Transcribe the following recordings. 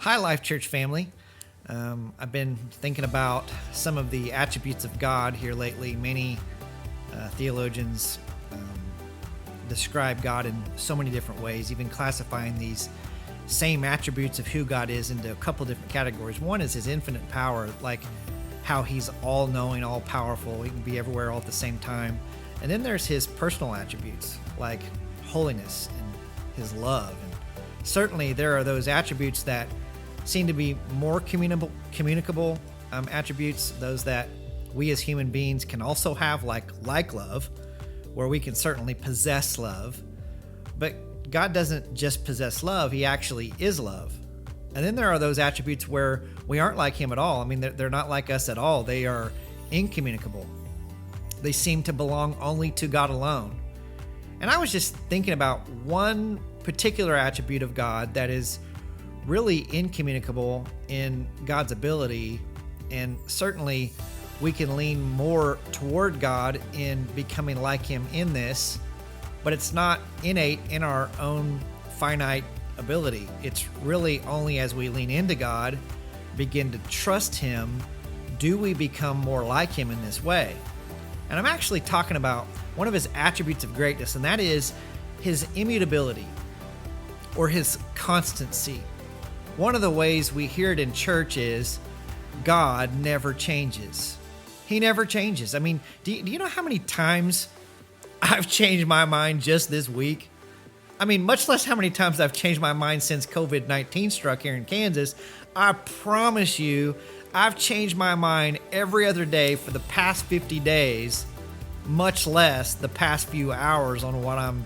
Hi, Life Church family. I've been thinking about some of the attributes of God here lately. Many theologians describe God in so many different ways, even classifying these same attributes of who God is into a couple different categories. One is his infinite power, like how he's all-knowing, all-powerful. He can be everywhere all at the same time. And then there's his personal attributes, like holiness and his love. And certainly there are those attributes that seem to be more communicable attributes, those that we as human beings can also have, like love, where we can certainly possess love. But God doesn't just possess love, he actually is love. And then there are those attributes where we aren't like him at all. I mean, they're not like us at all. They are incommunicable. They seem to belong only to God alone. And I was just thinking about one particular attribute of God that is really incommunicable in God's ability, and certainly we can lean more toward God in becoming like him in this, but it's not innate in our own finite ability. It's really only as we lean into God, begin to trust him, do we become more like him in this way. And I'm actually talking about one of his attributes of greatness, and that is his immutability or his constancy. One of the ways we hear it in church is God never changes. He never changes. I mean, do you know how many times I've changed my mind just this week? I mean, much less how many times I've changed my mind since COVID-19 struck here in Kansas. I promise you, I've changed my mind every other day for the past 50 days, much less the past few hours on what I'm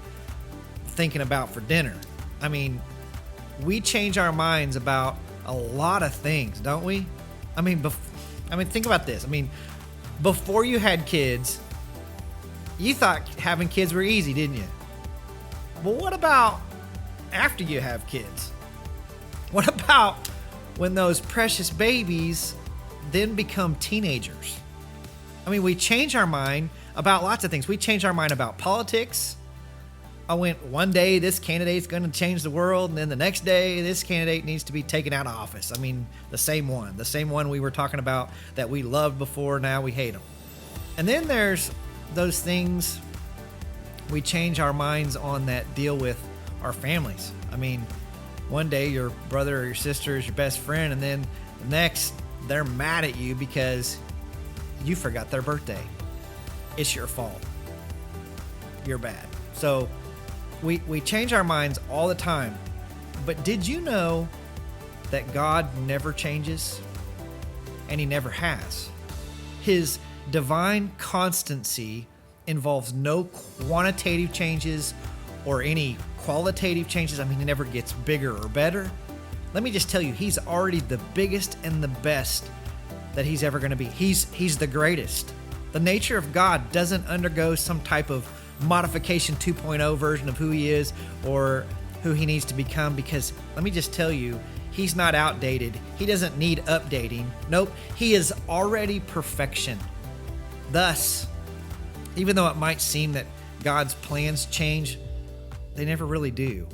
thinking about for dinner. I mean, we change our minds about a lot of things, don't we? I mean, think about this. I mean, before you had kids, you thought having kids were easy, didn't you? Well, what about after you have kids? What about when those precious babies then become teenagers? I mean, we change our mind about lots of things. We change our mind about politics. I went one day, this candidate's going to change the world, and then the next day, this candidate needs to be taken out of office. I mean, the same one we were talking about that we loved before, now we hate them. And then there's those things we change our minds on that deal with our families. I mean, one day your brother or your sister is your best friend, and then the next, they're mad at you because you forgot their birthday. It's your fault. You're bad. So we change our minds all the time. But did you know that God never changes? And he never has. His divine constancy involves no quantitative changes or any qualitative changes. I mean, he never gets bigger or better. Let me just tell you, he's already the biggest and the best that he's ever going to be. He's the greatest. The nature of God doesn't undergo some type of modification 2.0 version of who he is or who he needs to become, because let me just tell you, he's not outdated. He doesn't need updating. Nope, he is already perfection. Thus, even though it might seem that God's plans change, they never really do.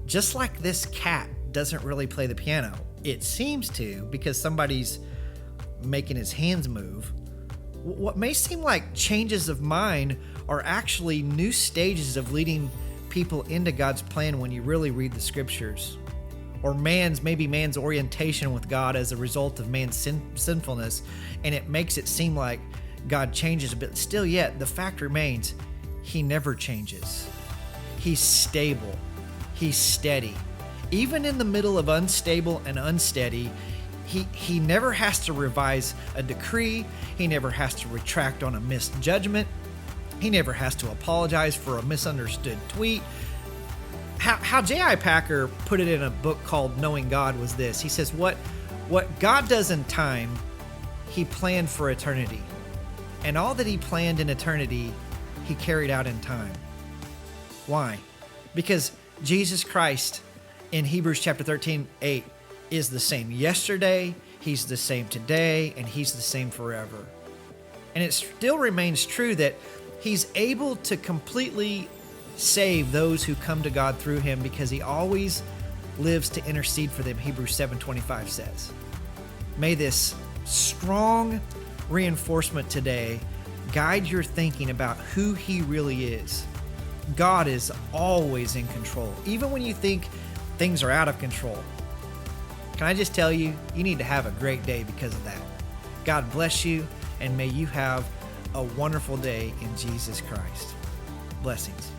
Just like this cat doesn't really play the piano. It seems to, because somebody's making his hands move. What may seem like changes of mind are actually new stages of leading people into God's plan when you really read the scriptures. Or man's orientation with God as a result of man's sinfulness, and it makes it seem like God changes a bit. Still yet, the fact remains, he never changes. He's stable. He's steady. Even in the middle of unstable and unsteady, he never has to revise a decree. He never has to retract on a misjudgment. He never has to apologize for a misunderstood tweet. How J.I. Packer put it in a book called Knowing God was this. He says, what God does in time, he planned for eternity. And all that he planned in eternity, he carried out in time. Why? Because Jesus Christ in Hebrews chapter 13:8 is the same yesterday, he's the same today, and he's the same forever. And it still remains true that he's able to completely save those who come to God through him, because he always lives to intercede for them, Hebrews 7:25 says. May this strong reinforcement today guide your thinking about who he really is. God is always in control, even when you think things are out of control. Can I just tell you, you need to have a great day because of that. God bless you, and may you have a wonderful day in Jesus Christ. Blessings.